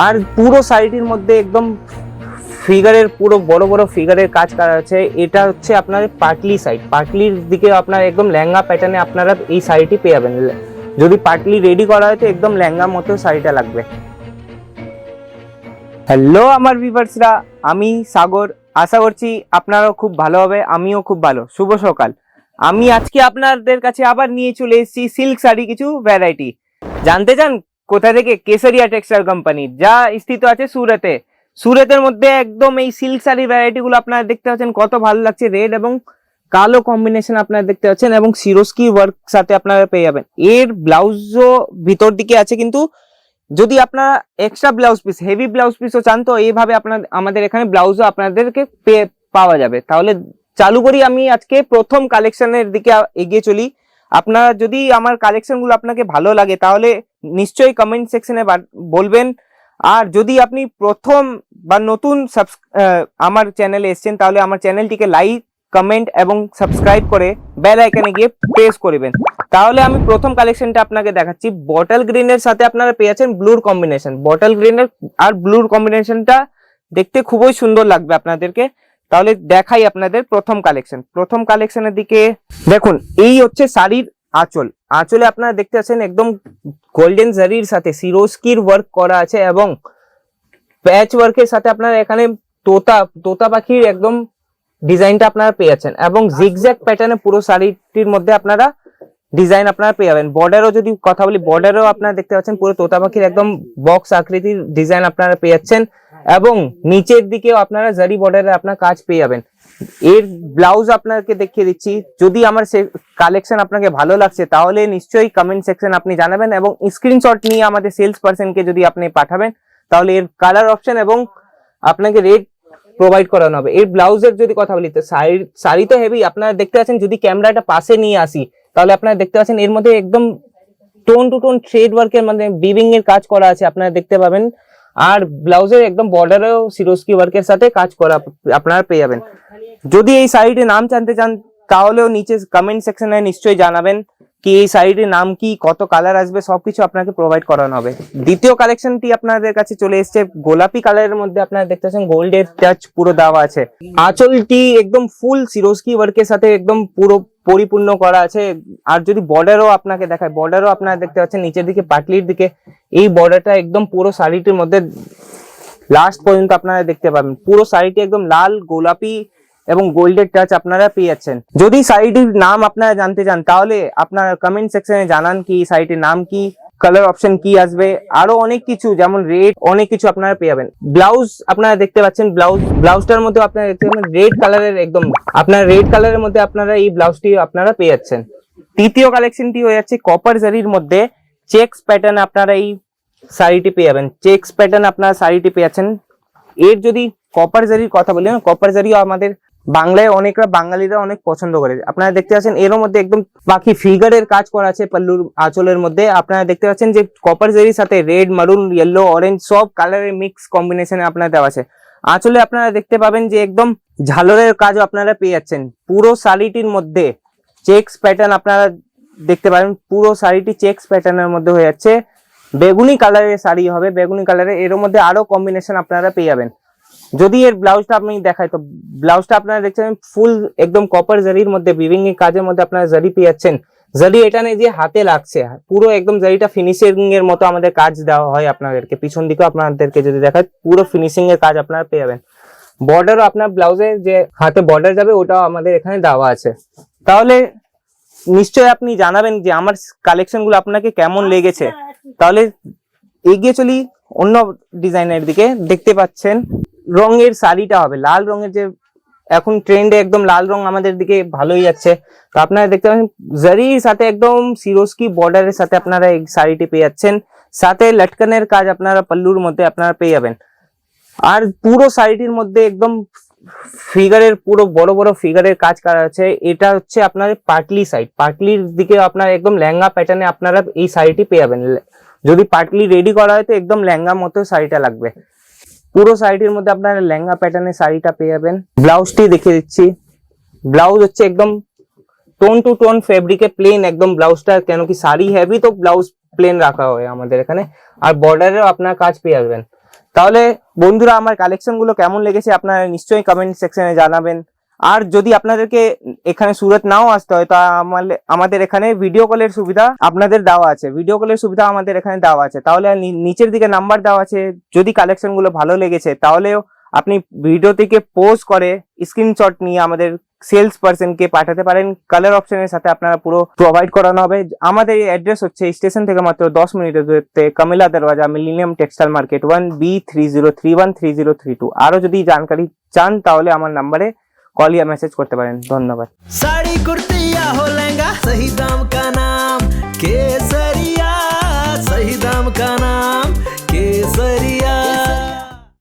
আর পুরো শাড়িটির মধ্যে একদম ফিগারের পুরো বড় বড় ফিগারের কাজ করা আছে। এটা হচ্ছে আপনার পাটলি সাইড, পাটলির দিকে আপনার একদম লেহেঙ্গা প্যাটার্নে আপনারা এই শাড়িটি পেয়ে যাবেন। যদি পাটলি রেডি করা হয় তো একদম লেহেঙ্গা মতো শাড়িটা লাগবে। হ্যালো আমার ভিউয়ার্সরা, আমি সাগর, আশা করছি আপনারাও খুব ভালো হবে, আমিও খুব ভালো। শুভ সকাল। আমি আজকে আপনাদের কাছে আবার নিয়ে চলে এসেছি সিল্ক শাড়ি কিছু ভ্যারাইটি। জানতে চান কোথা থেকে? কেসারিয়া টেক্সটাইল কোম্পানি, যা স্থিত আছে সুরতে। সুরতের মধ্যে একদম এই সিল্ক শাড়ি ভ্যারাইটি গুলো আপনারা দেখতে পাচ্ছেন, কত ভালো লাগছে। রেড এবং কালো কম্বিনেশন আপনারা দেখতে পাচ্ছেন এবং সিরোস্কি ওয়ার্ক সাথে আপনারা পেয়ে যাবেন। এর ব্লাউজও ভিতর দিকে আছে, কিন্তু যদি আপনারা extra blouse piece, heavy blouse পিসও চান তো এইভাবে আপনার আমাদের এখানে ব্লাউজও আপনাদেরকে পাওয়া যাবে। তাহলে চালু করি, আমি আজকে প্রথম কালেকশনের দিকে এগিয়ে চলি। আপনারা যদি আমার কালেকশনগুলো আপনাকে ভালো লাগে তাহলে নিশ্চয়ই কমেন্ট সেকশনে বলবেন। আর যদি আপনি প্রথম বা নতুন আমার চ্যানেলে এসেছেন তাহলে আমার চ্যানেলটিকে লাইক, কমেন্ট এবং সাবস্ক্রাইব করে বেল আইকনে গিয়ে প্রেস করবেন। তাহলে আমি প্রথম কালেকশনটা আপনাকে দেখাচ্ছি। বটল গ্রিনের সাথে আপনারা পেয়েছেন ব্লুর কম্বিনেশন। বটল গ্রিনের আর ব্লুর কম্বিনেশনটা দেখতে খুবই সুন্দর লাগবে আপনাদেরকে। তাহলে দেখাই আপনাদের প্রথম কালেকশন। প্রথম কালেকশনের দিকে দেখুন, এই হচ্ছে শাড়ির আঁচল। আঁচলে আপনারা দেখতে পাচ্ছেন একদম গোল্ডেন জারির সাথে সিরোস্কির ওয়ার্ক করা আছে এবং প্যাচ ওয়ার্কের সাথে আপনারা এখানে তোতা পাখির একদম ডিজাইনটা আপনারা পেয়ে যাচ্ছেন এবং জিগজ্যাগ প্যাটার্নে পুরো শাড়িটির মধ্যে আপনারা ডিজাইন আপনারা পেয়ে যাবেন। বর্ডারও যদি কথা বলি, বর্ডারও আপনারা দেখতে পাচ্ছেন পুরো তোতা পাখির একদম বক্স আকৃতির ডিজাইন আপনারা পেয়ে যাচ্ছেন এবং নিচের দিকেও আপনারা জারি বর্ডারে আপনার কাজ পেয়ে যাবেন। এর ব্লাউজ আপনাকে দেখিয়ে দিচ্ছি। যদি আমার কালেকশন আপনাকে ভালো লাগছে তাহলে নিশ্চয়ই কমেন্ট সেকশন আপনি জানাবেন এবং স্ক্রিনশট নিয়ে আমাদের সেলস পার্সনকে যদি আপনি পাঠাবেন তাহলে এর কালার অপশন এবং আপনাকে রেট প্রোভাইড করানো হবে। এর ব্লাউজের যদি কথা বলি তো শাড়ি তো হেভি আপনারা দেখতে পাচ্ছেন। যদি ক্যামেরাটা পাশে নিয়ে আসি তাহলে আপনারা দেখতে পাচ্ছেন এর মধ্যে একদম টোন টু টোন থ্রেড ওয়ার্কের মানে বিভিং এর কাজ করা আছে আপনারা দেখতে পাবেন। আর ব্লাউজের একদম বর্ডারেও সিরোস্কি ওয়ার্কের সাথে কাজ করা আপনারা পেয়ে যাবেন। যদি এই শাড়িটির নাম জানতে চান তাহলেও নিচে কমেন্ট সেকশনে নিশ্চয়ই জানাবেন কি এই শাড়িটির নাম কি, কত কালার আসবে, সবকিছু আপনাকে প্রোভাইড করানো হবে। দ্বিতীয় কালেকশনটি আপনাদের কাছে চলে এসেছে গোলাপি কালারের মধ্যে। আপনারা দেখতে পাচ্ছেন গোল্ডের টাচ পুরো দেওয়া আছে। আঁচলটি একদম ফুল সিরোস্কি ওয়ার্কের সাথে একদম পুরো পরিপূর্ণ করা আছে। আর যদি বর্ডারও আপনাকে দেখায়, বর্ডারও আপনারা দেখতে পাচ্ছেন নিচের দিকে পাটলির দিকে এই বর্ডারটা একদম পুরো শাড়িটির মধ্যে লাস্ট পর্যন্ত আপনারা দেখতে পাবেন। পুরো শাড়িটি একদম লাল, গোলাপি এবং গোল্ডের টাচ আপনারা পেয়ে যাচ্ছেন। যদি শাড়িটির নাম আপনারা জানতে চান তাহলে আপনারা কমেন্ট সেকশনে জানান কি শাড়িটির নাম কি, কালার অপশন কি আসবে, আরো অনেক কিছু যেমন রেড, অনেক কিছু আপনারা পেয়ে যাবেন। ব্লাউজ আপনারা দেখতে পাচ্ছেন, ব্লাউজটার মধ্যে আপনারা দেখতে পাবেন রেড কালারের, একদম আপনার রেড কালারের মধ্যে আপনারা এই ব্লাউজটি আপনারা পেয়ে যাচ্ছেন। তৃতীয় কালেকশনটি হয়ে যাচ্ছে কপার জারির মধ্যে চেকস প্যাটার্ন। আপনারা এই শাড়িটি পেয়ে যাবেন, চেকস প্যাটার্ন আপনারা শাড়িটি পেয়ে যাচ্ছেন। এর যদি কপার জারির কথা বলি, কপার জারিও আমাদের বাংলায় বাঙালিরা অনেক পছন্দ করে। আপনারা দেখতে পাচ্ছেন এর মধ্যে একদম পাখি ফিগারের কাজ করা আছে পাল্লুর আঁচলের মধ্যে। আপনারা দেখতে পাচ্ছেন যে কপার জারির সাথে রেড, মারুন, ইয়েলো, অরেঞ্জ সব কালারের মিক্স কম্বিনেশনে আপনারা দেওয়া আছে। আঁচলে আপনারা দেখতে পাবেন যে একদম ঝালরের কাজও আপনারা পেয়ে যাচ্ছেন। পুরো শাড়িটির মধ্যে চেকস প্যাটার্ন আপনারা দেখতে পাবেন। পুরো শাড়িটি চেকস প্যাটার্নের মধ্যে হয়ে যাচ্ছে। বেগুনি কালারের শাড়ি হবে, বেগুনি কালারের। এর মধ্যে আরো কম্বিনেশন আপনারা পেয়ে যাবেন। যদি এর ব্লাউজটা আপনি দেখাই তো ব্লাউজটা আপনারা দেখছেন ফুল একদম কপার জারির মধ্যে উইভিং এর কাজের মধ্যে আপনারা জারি পেয়ে যাচ্ছেন। জারি এটা নেই যে হাতে লাগছে, পুরো একদম জারিটা ফিনিশিং এর মতো আমাদের কাজ দেওয়া হয় আপনাদেরকে। পিছন দিকেও আপনাদেরকে যদি দেখায় পুরো ফিনিশিং এর কাজ আপনারা পেয়ে যাবেন। বর্ডারও আপনার ব্লাউজে যে হাতে বর্ডার যাবে ওটাও আমাদের এখানে দেওয়া আছে। তাহলে নিশ্চয়ই আপনি জানাবেন যে আমার কালেকশন গুলো আপনাকে কেমন লেগেছে। তাহলে এগিয়ে চলি অন্য ডিজাইনের দিকে। দেখতে পাচ্ছেন রঙের শাড়িটা হবে লাল রঙের, যে এখন ট্রেন্ডে একদম লাল রং আমাদের দিকে ভালোই যাচ্ছে। তো আপনারা দেখতে পাচ্ছেন জারির সাথে একদম সিরোস্কি বর্ডারের সাথে আপনারা এই শাড়িটি পেয়ে যাচ্ছেন। সাথে লটকানের কাজ আপনারা পাল্লুর মধ্যে আপনারা পেয়ে যাবেন। আর পুরো শাড়িটির মধ্যে একদম ফিগারের পুরো বড় বড় ফিগারের কাজ করা আছে। এটা হচ্ছে আপনার পাটলি সাইড, পাটলির দিকে আপনার একদম লেহেঙ্গা প্যাটার্নে আপনারা এই শাড়িটি পেয়ে যাবেন। যদি পাটলি রেডি করা হয় তো একদম লেহেঙ্গা মতো শাড়িটা লাগবে। পুরো শাড়িটির মধ্যে আপনারা লেহেঙ্গা প্যাটার্নের শাড়িটা পেয়ে যাবেন। ব্লাউজটি দেখিয়ে দিচ্ছি। ব্লাউজ হচ্ছে একদম টোন টু টোন ফেব্রিকে প্লেন একদম ব্লাউজটা, কেন কি শাড়ি হেভি তো ব্লাউজ প্লেন রাখা হয় আমাদের এখানে। আর বর্ডারেও আপনার কাজ পেয়ে যাবেন। তাহলে বন্ধুরা, আমার কালেকশনগুলো কেমন লেগেছে আপনারা নিশ্চয়ই কমেন্ট সেকশনে জানাবেন। আর যদি আপনাদেরকে এখানে সুরত নাও আসতে হয়, তা আমাদের এখানে ভিডিও কলের সুবিধা আপনাদের দেওয়া আছে, ভিডিও কলের সুবিধা আমাদের এখানে দেওয়া আছে। তাহলে নিচের দিকে নাম্বার দেওয়া আছে, যদি কালেকশনগুলো ভালো লেগেছে তাহলেও আপনি ভিডিও থেকে পোস্ট করে স্ক্রিনশট নিয়ে আমাদের সেলস পার্সনকে পাঠাতে পারেন। কালার অপশনের সাথে আপনারা পুরো প্রোভাইড করানো হবে। আমাদের এই অ্যাড্রেস হচ্ছে স্টেশন থেকে মাত্র 10 মিনিটের দূরত্বে, কামিলা দরওয়াজা, মিলেনিয়াম টেক্সটাইল মার্কেট, 1B30313032। আরো যদি জানকারি চান তাহলে আমার নাম্বারে कॉल या मैसेज करते पारें। धन्यवाद। साड़ी कुर्ती या हो लहंगा, सही दाम का नाम केसरिया, सही दाम का नाम।